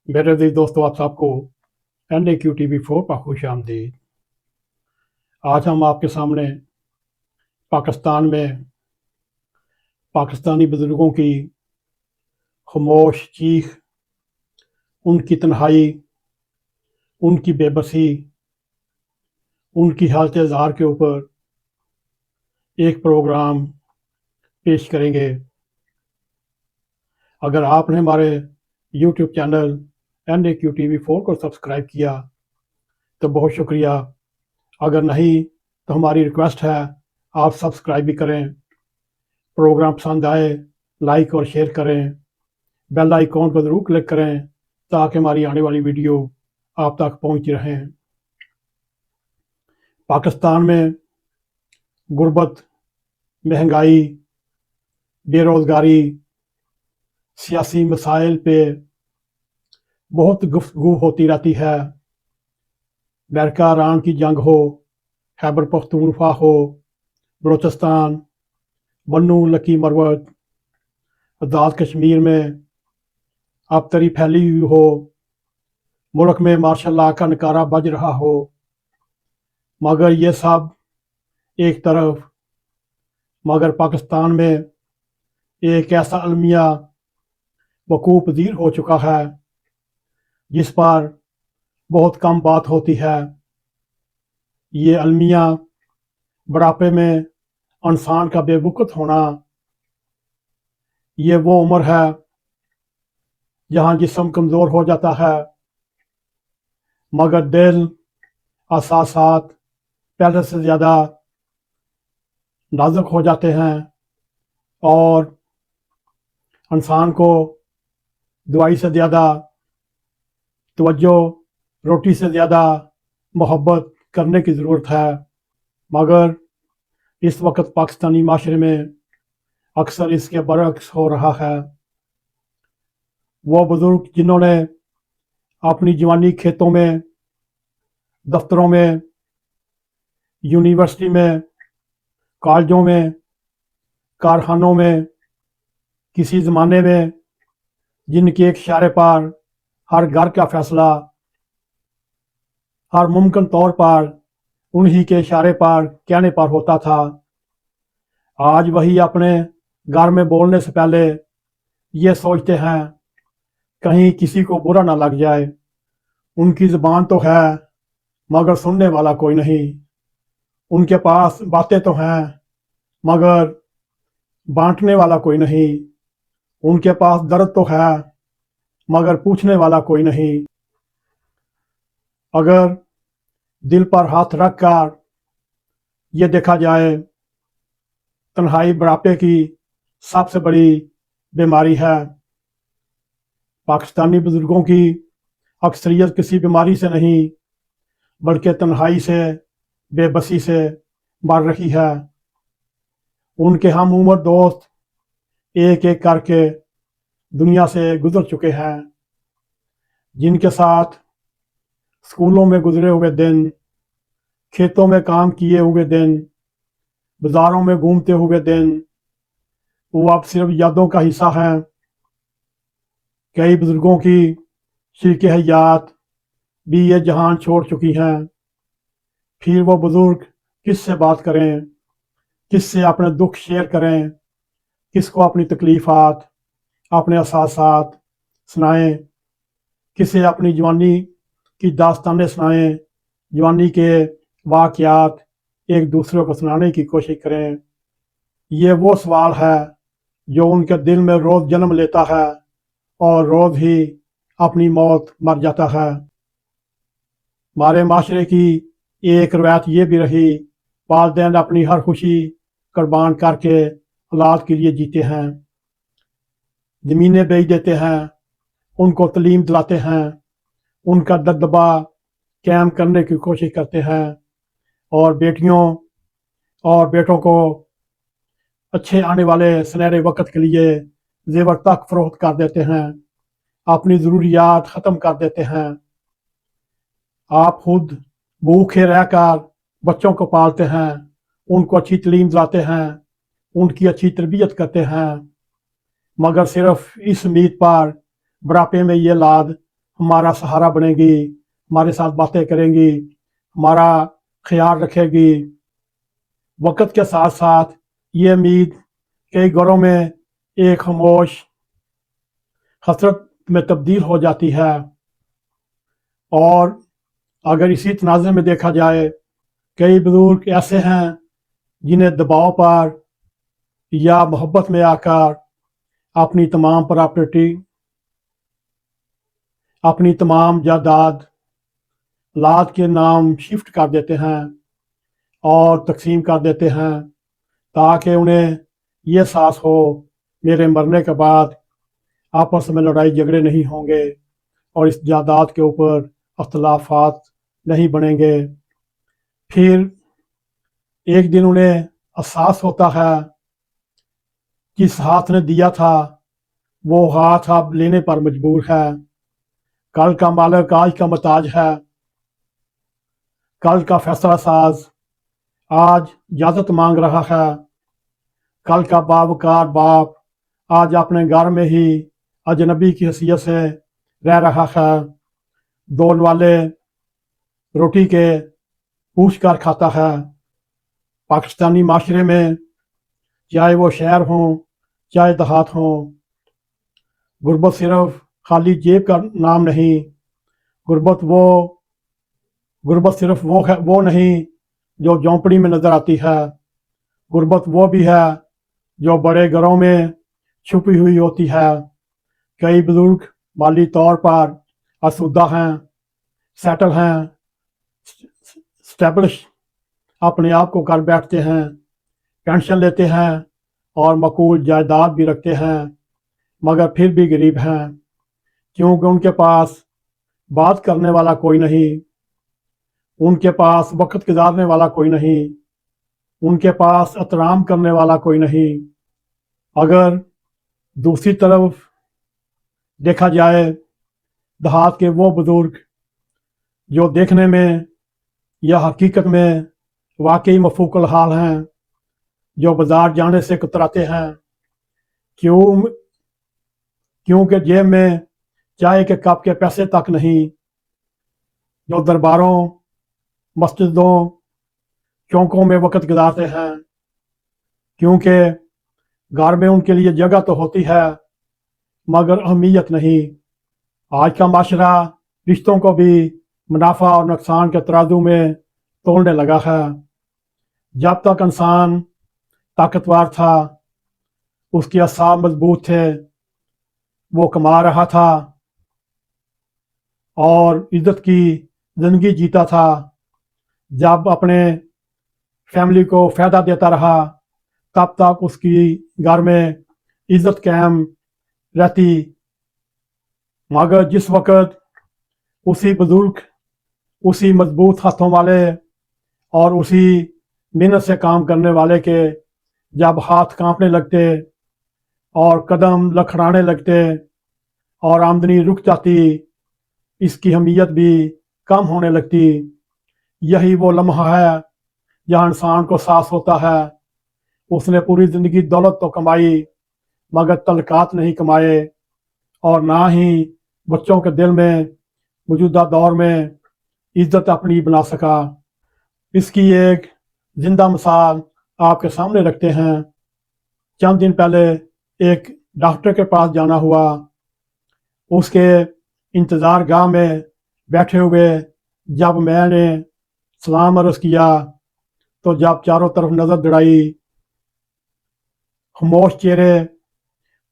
मेरे अजीज दोस्तों, आप सबको NAQTV4 पर खुश आमदीद। आज हम आपके सामने पाकिस्तान में पाकिस्तानी बुजुर्गों की खामोश चीख, उनकी तन्हाई, उनकी बेबसी, उनकी हालत इज़हार के ऊपर एक प्रोग्राम पेश करेंगे। अगर आपने हमारे YouTube चैनल NAQTV4 को सब्सक्राइब किया तो बहुत शुक्रिया। अगर नहीं तो हमारी रिक्वेस्ट है, आप सब्सक्राइब भी करें। प्रोग्राम पसंद आए लाइक और शेयर करें। बेल आइकॉन को ज़रूर क्लिक करें ताकि हमारी आने वाली वीडियो आप तक पहुंच रहें। पाकिस्तान में गुर्बत, महंगाई, बेरोज़गारी, सियासी मसाइल पे बहुत गुफ्तगू होती रहती है। अमेरिका ईरान की जंग हो, खैबर पख्तूनख्वा हो, बलूचिस्तान, बन्नू लकी मरवत, आज़ाद कश्मीर में आबतरी फैली हुई हो, मुल्क में मार्शल लॉ का नकारा बज रहा हो, मगर ये सब एक तरफ, मगर पाकिस्तान में एक ऐसा अलमिया वकूफ़ पज़ीर हो चुका है जिस पर बहुत कम बात होती है। ये अलमिया बुढ़ापे में इंसान का बेवकूफ़ होना। ये वो उम्र है जहाँ जिस्म कमज़ोर हो जाता है मगर दिल, एहसासात पहले से ज़्यादा नाजुक हो जाते हैं और इंसान को दवाई से ज़्यादा तवज्जो, रोटी से ज़्यादा मोहब्बत करने की ज़रूरत है। मगर इस वक्त पाकिस्तानी माशरे में अक्सर इसके बरक्स हो रहा है। वो बुज़ुर्ग जिन्होंने अपनी जवानी खेतों में, दफ्तरों में, यूनिवर्सिटी में, कॉलेजों में, कारखानों में, किसी ज़माने में जिनके एक इशारे पर हर घर का फैसला हर मुमकिन तौर पर उन्हीं के इशारे पर कहने पर होता था, आज वही अपने घर में बोलने से पहले ये सोचते हैं कहीं किसी को बुरा ना लग जाए। उनकी ज़बान तो है मगर सुनने वाला कोई नहीं। उनके पास बातें तो हैं मगर बांटने वाला कोई नहीं। उनके पास दर्द तो है मगर पूछने वाला कोई नहीं। अगर दिल पर हाथ रख कर ये देखा जाए, तन्हाई बुढ़ापे की सबसे बड़ी बीमारी है। पाकिस्तानी बुजुर्गों की अक्सरियत किसी बीमारी से नहीं बल्कि तन्हाई से, बेबसी से मर रही है। उनके हम उम्र दोस्त एक एक करके दुनिया से गुजर चुके हैं, जिनके साथ स्कूलों में गुजरे हुए दिन, खेतों में काम किए हुए दिन, बाजारों में घूमते हुए दिन, वो अब सिर्फ यादों का हिस्सा हैं। कई बुजुर्गों की शरीक हयात भी ये जहान छोड़ चुकी हैं। फिर वो बुजुर्ग किससे बात करें, किससे अपने दुख शेयर करें, किसको अपनी तकलीफ़ात, अपने एहसासात सुनाएं, किसे अपनी जवानी की दास्तानें सुनाएं, जवानी के वाक़यात एक दूसरे को सुनाने की कोशिश करें। ये वो सवाल है जो उनके दिल में रोज़ जन्म लेता है और रोज़ ही अपनी मौत मर जाता है। हमारे माशरे की एक रवायत ये भी रही, वालिदैन अपनी हर खुशी कुर्बान करके औलाद के लिए जीते हैं, ज़मीनें बेच देते हैं, उनको तालीम दिलाते हैं, उनका दबदबा कायम करने की कोशिश करते हैं और बेटियों और बेटों को अच्छे आने वाले सुनहरे वक्त के लिए जेवर तक फरोख्त कर देते हैं, अपनी ज़रूरियात ख़त्म कर देते हैं। आप खुद भूखे रहकर बच्चों को पालते हैं, उनको अच्छी तालीम दिलाते हैं, उनकी अच्छी तरबियत करते हैं, मगर सिर्फ इस उम्मीद पर बुढ़ापे में ये औलाद ہمارا سہارا بنے گی، ہمارے ساتھ باتیں کریں گی، ہمارا خیال رکھے گی۔ وقت کے ساتھ ساتھ یہ امید کئی گھروں میں ایک خاموش حسرت میں تبدیل ہو جاتی ہے۔ اور اگر اسی تناظر میں دیکھا جائے، کئی بزرگ ایسے ہیں جنہیں دباؤ پر یا محبت میں آ کر اپنی تمام پراپرٹی، اپنی تمام جائیداد اولاد کے نام شفٹ کر دیتے ہیں اور تقسیم کر دیتے ہیں، تاکہ انہیں یہ احساس ہو میرے مرنے کے بعد آپس میں لڑائی جھگڑے نہیں ہوں گے اور اس جائیداد کے اوپر اختلافات نہیں بنیں گے۔ پھر ایک دن انہیں احساس ہوتا ہے کہ جس ہاتھ نے دیا تھا وہ ہاتھ اب لینے پر مجبور ہے۔ کل کا مالک آج کا محتاج ہے، کل کا فیصلہ ساز آج اجازت مانگ رہا ہے، کل کا باوقار باپ آج اپنے گھر میں ہی اجنبی کی حیثیت سے رہ رہا ہے۔ دو والے روٹی کے پوچھ کر کھاتا ہے۔ پاکستانی معاشرے میں چاہے وہ شہر ہوں چاہے دیہات ہوں، غربت صرف خالی جیب کا نام نہیں، غربت صرف وہ نہیں جو جھونپڑی میں نظر آتی ہے، غربت وہ بھی ہے جو بڑے گھروں میں چھپی ہوئی ہوتی ہے۔ کئی بزرگ مالی طور پر آسودہ ہیں، سیٹل ہیں، اسٹیبلش اپنے آپ کو کر بیٹھتے ہیں، پینشن لیتے ہیں اور معقول جائیداد بھی رکھتے ہیں، مگر پھر بھی غریب ہیں، کیونکہ ان کے پاس بات کرنے والا کوئی نہیں، ان کے پاس وقت گزارنے والا کوئی نہیں، ان کے پاس احترام کرنے والا کوئی نہیں۔ اگر دوسری طرف دیکھا جائے، دیہات کے وہ بزرگ جو دیکھنے میں یا حقیقت میں واقعی مفوق الحال ہیں، جو بازار جانے سے کتراتے ہیں، کیونکہ جیب میں چائے کے کپ کے پیسے تک نہیں، جو درباروں، مسجدوں، چوکوں میں وقت گزارتے ہیں، کیونکہ گھر میں ان کے لیے جگہ تو ہوتی ہے مگر اہمیت نہیں۔ آج کا معاشرہ رشتوں کو بھی منافع اور نقصان کے ترازو میں تولنے لگا ہے۔ جب تک انسان طاقتور تھا، اس کے اعصاب مضبوط تھے، وہ کما رہا تھا اور عزت کی زندگی جیتا تھا، جب اپنے فیملی کو فائدہ دیتا رہا تب تک اس کی گھر میں عزت قائم رہتی، مگر جس وقت اسی بزرگ، اسی مضبوط ہاتھوں والے اور اسی محنت سے کام کرنے والے کے جب ہاتھ کانپنے لگتے اور قدم لکھڑانے لگتے اور آمدنی رک جاتی، اس کی اہمیت بھی کم ہونے لگتی۔ یہی وہ لمحہ ہے جہاں انسان کو احساس ہوتا ہے اس نے پوری زندگی دولت تو کمائی مگر تعلقات نہیں کمائے، اور نہ ہی بچوں کے دل میں موجودہ دور میں عزت اپنی بنا سکا۔ اس کی ایک زندہ مثال آپ کے سامنے رکھتے ہیں۔ چند دن پہلے ایک ڈاکٹر کے پاس جانا ہوا۔ اس کے انتظار گاہ میں بیٹھے ہوئے جب میں نے سلام عرض کیا تو جب چاروں طرف نظر دوڑائی، خاموش چہرے،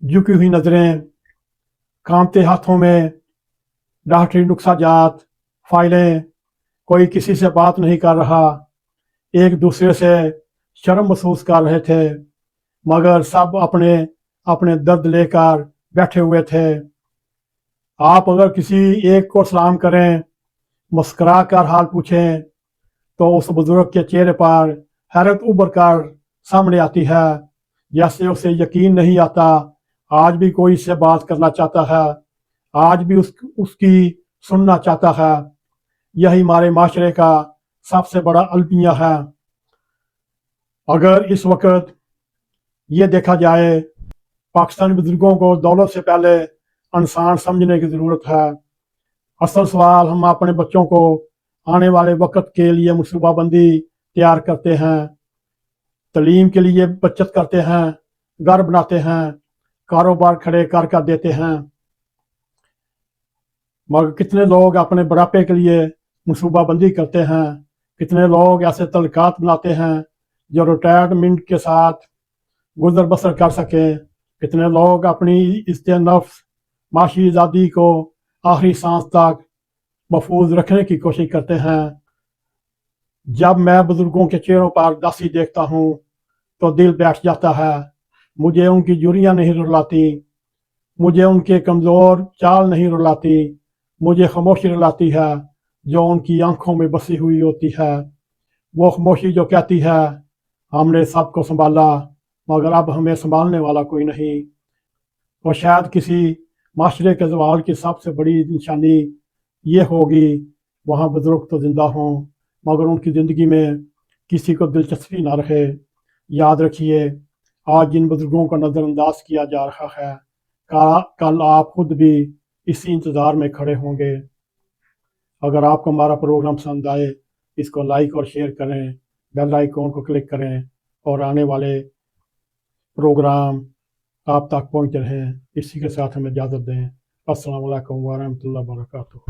جھکی ہوئی نظریں، کانپتے ہاتھوں میں ڈاکٹری نسخہ جات، فائلیں، کوئی کسی سے بات نہیں کر رہا، ایک دوسرے سے شرم محسوس کر رہے تھے، مگر سب اپنے اپنے درد لے کر بیٹھے ہوئے تھے۔ آپ اگر کسی ایک کو سلام کریں، مسکرا کر حال پوچھیں، تو اس بزرگ کے چہرے پر حیرت ابھر کر سامنے آتی ہے، جیسے اسے یقین نہیں آتا آج بھی کوئی اس سے بات کرنا چاہتا ہے، آج بھی اس کی سننا چاہتا ہے۔ یہی ہمارے معاشرے کا سب سے بڑا المیہ ہے۔ اگر اس وقت یہ دیکھا جائے، پاکستانی بزرگوں کو دولت سے پہلے انسان سمجھنے کی ضرورت ہے۔ असल सवाल, हम अपने बच्चों को आने वाले वक्त के लिए मनसूबाबंदी तैयार करते हैं, तालीम के लिए बचत करते हैं, घर बनाते हैं, कारोबार खड़े कर देते हैं, मगर कितने लोग अपने बुढ़ापे के लिए मनसूबाबंदी करते हैं, कितने लोग ऐसे तलकात बनाते हैं जो रिटायरमेंट के साथ गुजर बसर कर सकें, कितने लोग अपनी इज्जत नफ्स माशी आज़ादी को आखिरी सांस तक महफूज रखने की कोशिश करते हैं। जब मैं बुजुर्गों के चेहरों पर उदासी देखता हूँ तो दिल बैठ जाता है। मुझे उनकी जुरियाँ नहीं रुलाती, मुझे उनके कमज़ोर चाल नहीं रुलाती, मुझे खामोशी रुलाती है जो उनकी आंखों में बसी हुई होती है। वो खामोशी जो कहती है हमने सबको संभाला मगर अब हमें संभालने वाला कोई नहीं। और शायद किसी माशरे के ज़वाल की सबसे बड़ी निशानी ये होगी वहाँ बुजुर्ग तो जिंदा हों मगर उनकी ज़िंदगी में किसी को दिलचस्पी ना रहे। याद रखिए, आज जिन बुजुर्गों को नज़रअंदाज किया जा रहा है, कल आप खुद भी इसी इंतज़ार में खड़े होंगे। अगर आपको हमारा प्रोग्राम पसंद आए, इसको लाइक और शेयर करें, बेल आइकॉन को क्लिक करें और आने वाले प्रोग्राम आप तक पहुँचते रहें। इसी के साथ हमें इजाज़त दें। अस्सलाम वालेकुम व रहमतुल्लाहि व बरकातुहू।